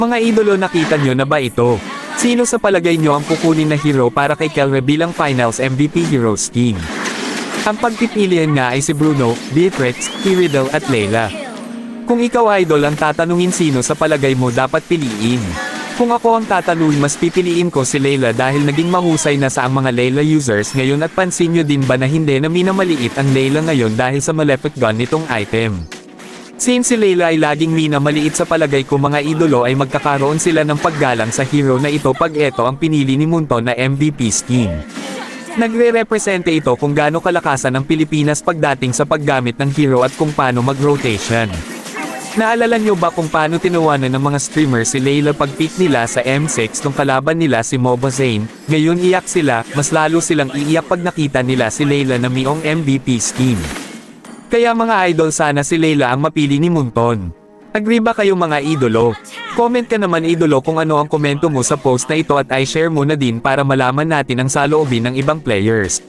Mga idolo, nakita nyo na ba ito? Sino sa palagay nyo ang kukunin na hero para kay Kelre bilang Finals MVP Hero Skin? Ang pagpipilian nga ay si Bruno, Beatrix, Riddle at Layla. Kung ikaw idol ang tatanungin, sino sa palagay mo dapat piliin? Kung ako ang tatanungin, mas pipiliin ko si Layla dahil naging mahusay na sa ang mga Layla users ngayon, at pansin nyo din ba na hindi na minamaliit ang Layla ngayon dahil sa Malefic Gun nitong item. Since si Layla ay laging minamaliit, sa palagay ko mga idolo ay magkakaroon sila ng paggalang sa hero na ito pag ito ang pinili ni Munton na MVP skin. Nagre-represente ito kung gaano kalakasan ang Pilipinas pagdating sa paggamit ng hero at kung paano mag-rotation. Naalala nyo ba kung paano tinawanan ng mga streamers si Layla pag-pick nila sa M6 nung kalaban nila si Moba Zane? Ngayon iyak sila, mas lalo silang iiyak pag nakita nila si Layla na mayong MVP skin. Kaya mga idol, sana si Layla ang mapili ni Munton. Agree ba kayo mga idolo? Comment ka naman idolo kung ano ang komento mo sa post na ito at i-share mo na din para malaman natin ang saloobin ng ibang players.